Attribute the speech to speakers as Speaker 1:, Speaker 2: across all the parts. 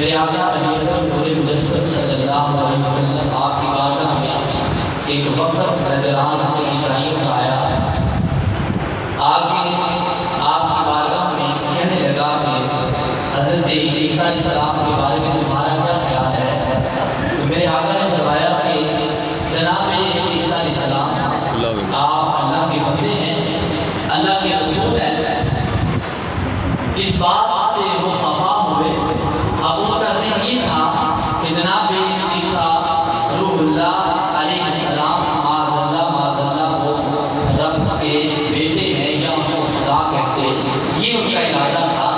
Speaker 1: میرے آقا نبی اکرم نور مجسم صلی اللہ علیہ وسلم آپ کی بارگاہ میں ایک وفد نجران سے عیسائیوں کا آیا، آگے آپ کی بارگاہ میں کہنے لگا کہ حضرت عیسیٰ علیہ السلام کے بارے میں تمہارا کیا خیال ہے؟ تو میرے آقا نے فرمایا کہ جناب عیسیٰ علیہ السلام آپ اللہ کے بندے ہیں، اللہ کے رسول ہیں۔ اس بات سے وہ خفا ہوئے۔ اب ان کا ذہن یہ تھا کہ جناب عیسیٰ روح اللہ علیہ السلام معاذ اللہ وہ رب کے بیٹے ہیں یا ان کو خدا کہتے ہیں، یہ ان کا ارادہ تھا۔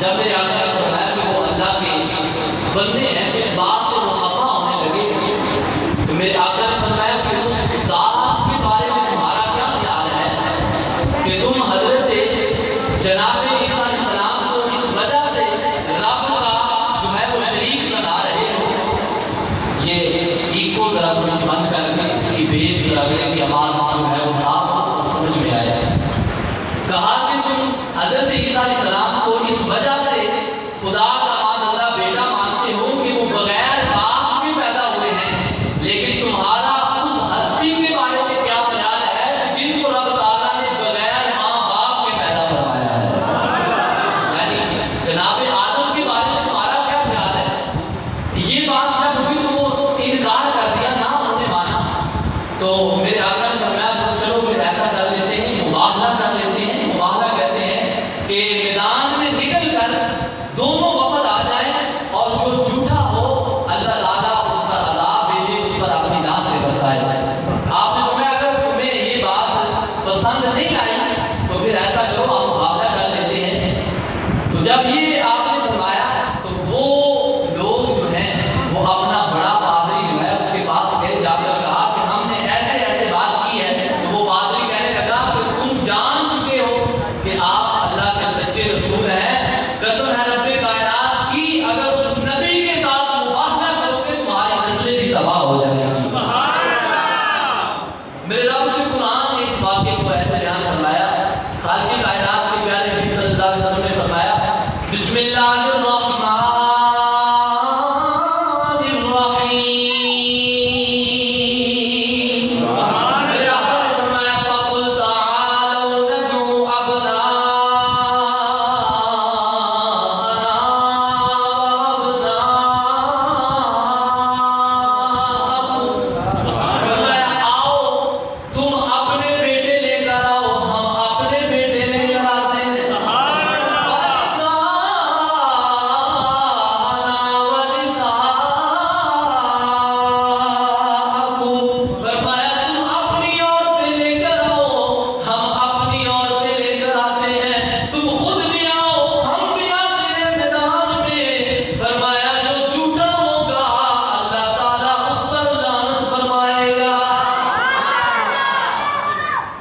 Speaker 1: جب میرے آقا نے فرمایا کہ وہ اللہ کے بندے ہیں، اس بات سے وہ خفا ہونے لگے۔ تو میرے آقا نے فرمایا کہ اس ذات کے بارے میں تمہارا کیا خیال ہے کہ تم حضرت جناب عیسیٰ علیہ السلام کو اس وجہ سے رب کا جو ہے وہ شریک بنا رہے ہو؟ یہ ایکو ذرا تھوڑی سی بند کر کے اس کی بیس ذرا کی آواز جو ہے وہ صاف اور سمجھ میں آیا ہے۔ کہا کہ تم حضرت عیسیٰ علیہ السلام کو اس وجہ سے خدا کا معاذ اللہ بیٹا مانتے ہو کہ وہ بغیر باپ کے پیدا ہوئے ہیں، لیکن تمہارا اس ہستی کے بارے میں کیا خیال ہے کہ جن کو رب تعالیٰ نے بغیر ماں باپ کے پیدا فرمایا ہے؟ یعنی جناب آدم کے بارے میں تمہارا کیا خیال ہے؟ یہ بات جب ہوئی تو وہ انکار کر دیا، نہ انہوں نے مانا۔ تو میرے آقا نے فرمایا چلو پھر ایسا کر لیتے ہیں، مباہلہ کر لیتے ہیں۔ مباہلہ کہتے ہیں کہ میدان میں نکل کر دونوں وفد آ جائیں اور جو جھوٹا ہو اللہ تعالیٰ اس پر عذاب بھیجے، اس پر اپنی نام برسائے۔ آپ نے فرمایا اگر تمہیں یہ بات پسند نہیں آئی تو پھر ایسا کرو آپ مباہلہ کر لیتے ہیں۔ تو جب یہ آپ نے فرمایا تو وہ لوگ جو ہیں وہ اپنا بڑا پادری جو ہے اس کے پاس گئے، جا کر کہا کہ ہم نے ایسے ایسے بات کی ہے۔ تو وہ پادری کہنے لگا کہ تم جان چکے ہو کہ آپ اللہ کے سچے رسول ہیں، قسم ہے رب کائنات کی اگر اس نبی کے ساتھ مباہلہ کرو گے تمہاری نسلیں بھی تباہ ہو جائیں گی۔ میرے رب کے قرآن نے اس واقعے کو ایسے بیان فرمایا، خالق کائنات کے پیارے نبی صلی اللہ علیہ وسلم نے فرمایا بسم اللہ الرحمن الرحیم۔ میرے آقا نے فرمایا فَقُلْ تَعَالَوْا نَدْعُ أَبْنَاءَنَا وَأَبْنَاءَكُمْ۔ فرمایا آؤ تم اپنے بیٹے لے کر آؤ، ہم اپنے بیٹے لے کر آتے ہیں۔ فرمایا تم اپنی عورتیں لے کر آؤ، ہم اپنی عورتیں لے کر آتے ہیں۔ تم خود بھی آؤ، ہم بھی آتے ہیں میدان میں۔ فرمایا جو جھوٹا ہوگا اللہ تعالیٰ اس پر لعنت فرمائے گا۔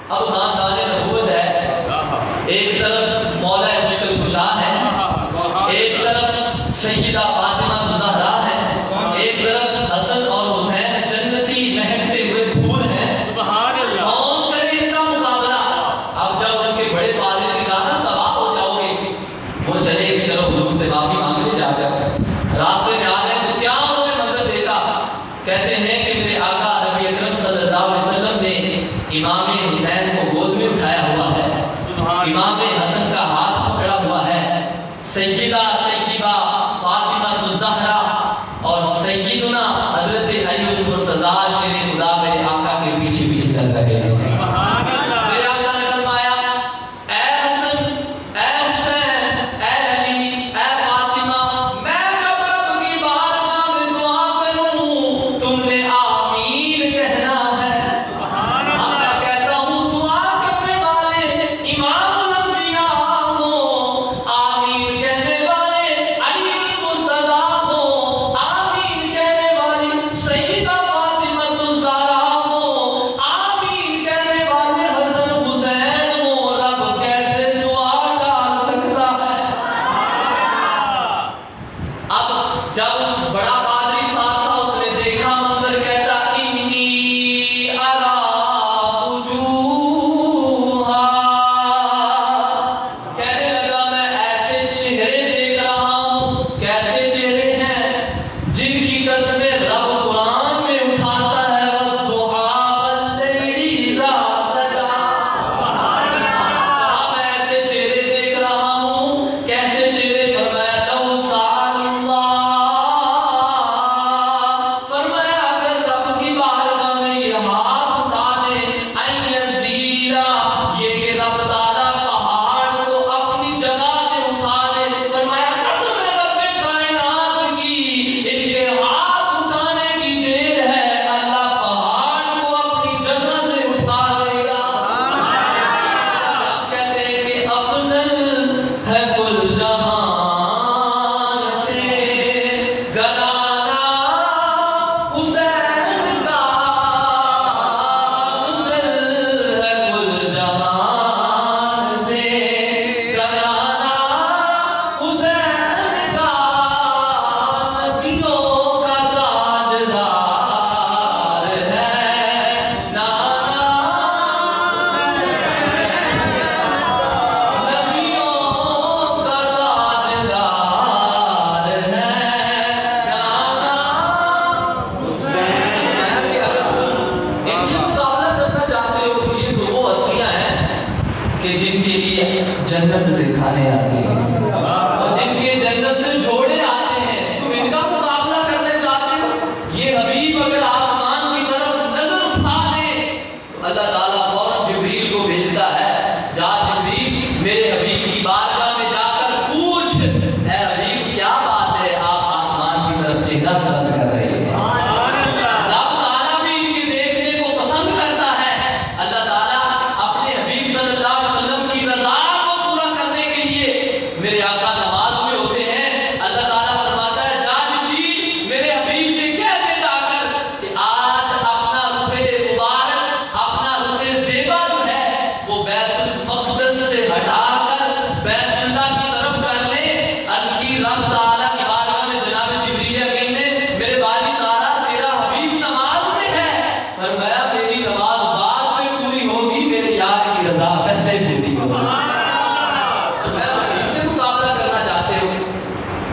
Speaker 1: اب خاندان نبوت ہے، ایک طرف مولا مشکل کشا ہے، ایک طرف سیدہ فاطمہ الزہرا ہے، ایک طرف حسن اور حسین جنتی مہکتے ہوئے پھول ہیں۔ کون کرے ان کا مقابلہ؟ اب جب ان کے بڑے پادری نے کہا نا تباہ ہو جاؤ گے، وہ چلے کہ چلو حضور سے معافی مانگ لے جا کر۔ راستے میں آ رہے ہیں تو کیا انہوں نے منظر دیکھا؟ کہتے ہیں کہ میرے آقا نبی اکرم صلی اللہ علیہ وسلم نے امام حسین کو گود میں اٹھایا ہوا ہے، امام حسن کا ہاتھ پکڑا ہوا ہے، سیدہ طیبہ فاطمہ الزہرا اور سیدنا حضرت علی المرتضیٰ شیر خدا میرے آقا کے پیچھے پیچھے چل رہے ہیں۔ میرے آقا نے فرمایا اے حسن، اے حسین، اے علی، اے فاطمہ، میں جب رب کی بارگاہ میں دعا کروں تم نے آمین کہنا ہے۔ میں کہتا ہوں دعا کرنے والے امام الانبیاء ہوں، آمین کہنے والے علی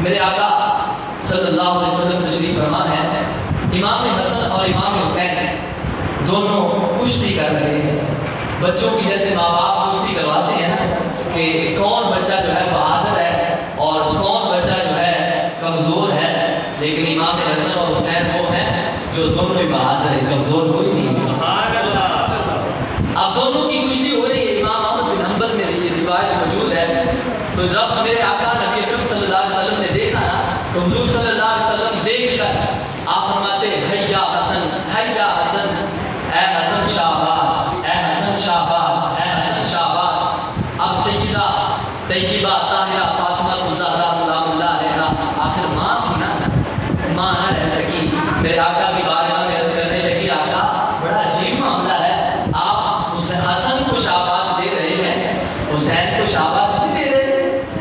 Speaker 1: میرے آقا صلی اللہ علیہ وسلم تشریف فرما ہے، امام حسن اور امام حسین دونوں کشتی کر رہے ہیں۔ بچوں کی جیسے ماں باپ کشتی کرواتے ہیں نا کہ کون بچہ جو ہے بہادر ہے اور کون بچہ جو ہے کمزور ہے، لیکن امام حسن اور حسین وہ ہیں جو دونوں ہی بہادر ہیں، کمزور کوئی نہیں ہے۔ اب دونوں کی کشتی ہو رہی ہے، امام احمد بن حنبل میں یہ روایت موجود ہے۔ تو جب میرے آقا نبی اکرم صلی اللہ علیہ وسلم نے دیکھا نا تو حضور صلی اللہ علیہ وسلم دیکھ کر آپ فرماتے ہیں حیا حسن، حیا حسن، اے حسن شاباش، اے حسن شاباش، اے حسن شاباش۔ اب سیدہ طیبہ طاہرہ فاطمہ الزہرا سلام اللہ علیہا آخر ماں تھی نا، ماں نہ رہ سکی، میرے آقا کی بارگاہ میں عرض کرنے لگی آقا بڑا عجیب معاملہ ہے، آپ حسن کو شاباش دے رہے ہیں، حسین کو شاباش نہیں دے رہے،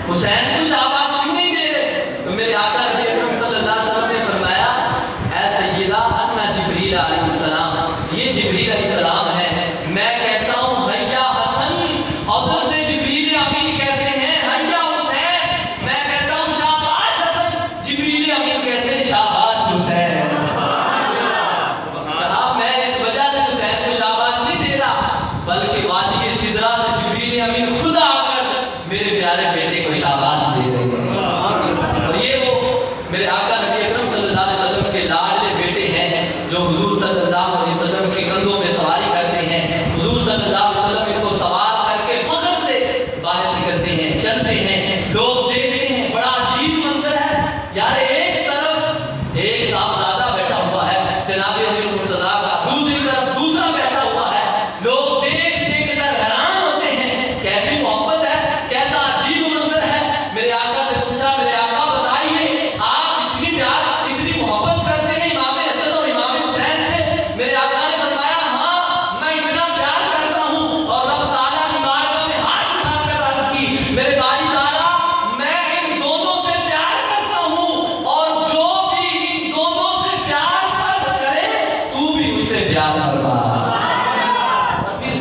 Speaker 1: حسین کو شاباش کیوں نہیں دے رہے؟ تو میرے آقا نبی اکرم صلی اللہ علیہ وسلم نے فرمایا اے سیدہ انا جبریل علیہ السلام، یہ جبریل علیہ السلام ہے، میں کہتا ہوں حیا حسن، ادھر سے جبریل امین کہتے ہیں حیا حسین، میں کہتا ہوں شاباش حسن، جبریل امین کہتے ہیں شاباش حسین۔ کہا میں اس وجہ سے حسین کو شاباش نہیں دے رہا بلکہ وادی سدرا سے جبریل امین خود آ کر میرے پیارے بیٹے کو شاباش دے رہے ہیں۔ اور یہ وہ میرے آقا نبی اکرم صلی اللہ علیہ وسلم کے لاڈلے بیٹے ہیں جو حضور صلی اللہ علیہ وسلم کے کندھوں پہ سواری کرتے ہیں، حضور صلی اللہ علیہ وسلم ان کو سوار کر کے فخر سے باہر نکلتے ہیں، چلتے ہیں، لوگ دیکھتے ہیں، بڑا عجیب منظر ہے یار، ایک طرف ایک صاحبزادہ بیٹھا ہوا ہے جناب امیر مرتضیٰ کا، دوسری طرف دوسرا بیٹھا ہوا ہے، لوگ دیکھ دیکھ کر حیران ہوتے ہیں، کیسی محبت ہے، کیسا عجیب منظر ہے۔ میرے آقا سے پوچھا میرے آقا بتائیے آپ اتنی پیار اتنی محبت کرتے ہیں امام حسن اور امام حسین سے؟ میرے آقا نے فرمایا ہاں میں اتنا پیار کرتا ہوں، اور رب تعالیٰ کی بارگاہ میں ہاتھ اٹھا کر عرض کی میرے باری تعالیٰ میں ان دونوں سے پیار کرتا ہوں، اور جو بھی ان دونوں سے پیار کرے تو بھی اس سے پیار فرما۔ اور پھر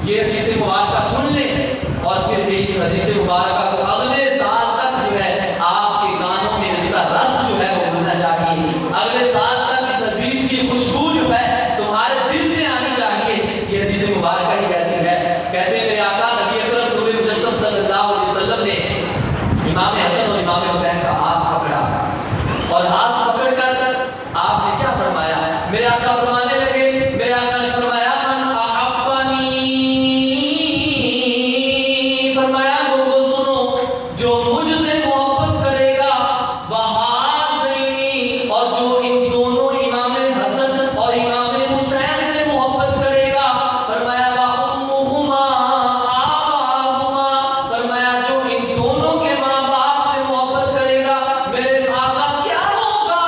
Speaker 1: یہ حدیث مبارکہ سن لیں اور پھر اس حدیث مبارکہ کو اگلے سال تک جو ہے آپ کے کانوں میں اس کا رس جو ہے وہ ملنا چاہیے، اگلے سال تک اس حدیث کی خوشبو جو ہے تمہارے دل سے آنی چاہیے۔ یہ حدیث مبارکہ ہی ایسی ہے، کہتے ہیں میرے آقا نبی اکرم نور مجسم صلی اللہ علیہ وسلم نے امام حسن اور امام حسین کا ہاتھ پکڑا، اور ہاتھ پکڑ کر آپ نے کیا فرمایا؟ میرے آقا فرمانے لگے، میرے آقا نے فرمایا من احبنی، فرمایا لوگوں سنو جو مجھ سے محبت کرے گا وہازینی، اور جو ان دونوں امام حسن اور امام حسین سے محبت کرے گا، فرمایا وَأُمُّهُمَا آبَاؤُهُمَا، فرمایا جو ان دونوں کے ماں باپ سے محبت کرے گا، میرے آقا کیا ہوگا؟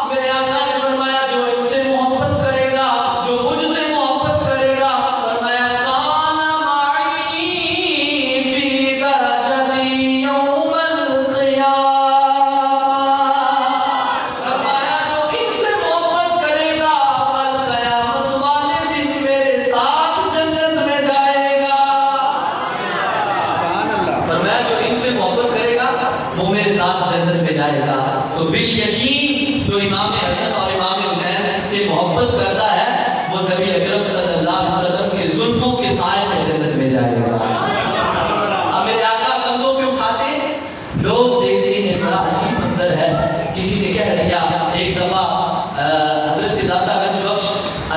Speaker 1: میرے آقا نے فرمایا جو ان سے محبت کرے گا، جو مجھ سے محبت کرے گا، فرمایا کان معی فی درجتی یوم القیامہ، فرمایا جو ان سے محبت کرے گا کل قیامت والے دن میرے ساتھ جنت میں جائے گا۔ فرمایا جو ان سے محبت کرے گا وہ میرے ساتھ جنت میں جائے گا۔ تو بالیقین جو امام حسن اور امام حسین سے محبت کرتا ہے وہ نبی اکرم صلی اللہ علیہ وسلم کے زلفوں کے سائے میں جنت میں جائے گا۔ اب میرے آقا کندھوں پہ اٹھاتے، لوگ دیکھتے ہیں بڑا عجیب منظر ہے۔ کسی نے کہہ دیا ایک دفعہ حضرت داتا گنج بخش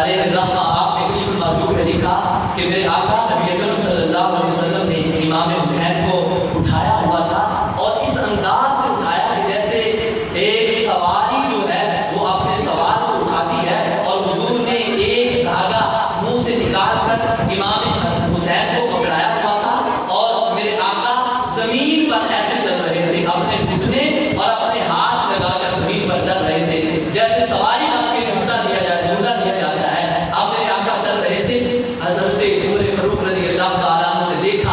Speaker 1: علیہ الرحمہ آپ نے کشف المحجوب میں لکھا کہ میرے آقا نبی اکرم صلی اللہ علیہ وسلم نے امام حسین کو اٹھایا ہوا تھا، اور اس انداز سے اٹھایا کہ جیسے ایک سواری جو ہے وہ اپنے سوار کو اٹھاتی ہے، اور حضور نے ایک دھاگا منہ سے نکال کر امام حسین کو پکڑایا ہوا تھا، اور میرے آقا زمین پر ایسے چل رہے تھے، اپنے گھٹنے اور اپنے ہاتھ لگا کر زمین پر چل رہے تھے، جیسے سواری بن کے جھولا دیا جاتا ہے۔ اب میرے آقا چل رہے تھے، حضرت عمر فاروق رضی اللہ تعالیٰ عنہ نے دیکھا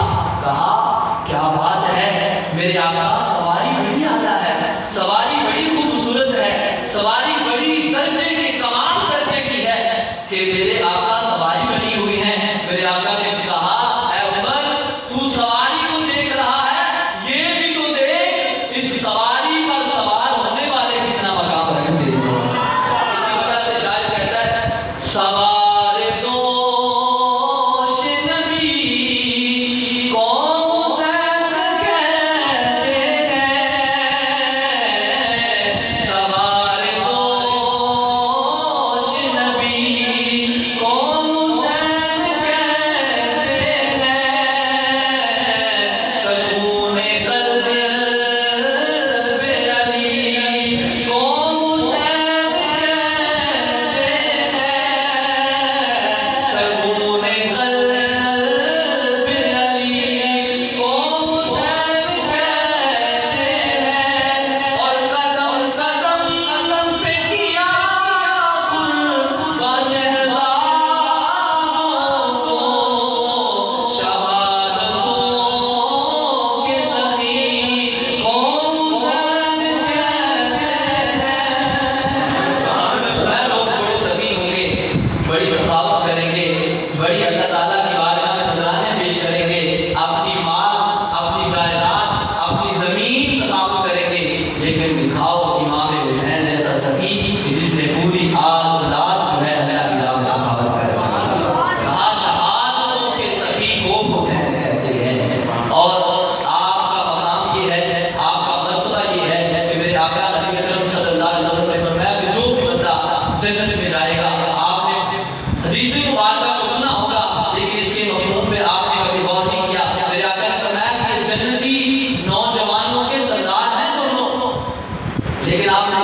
Speaker 1: لیکن آپ نے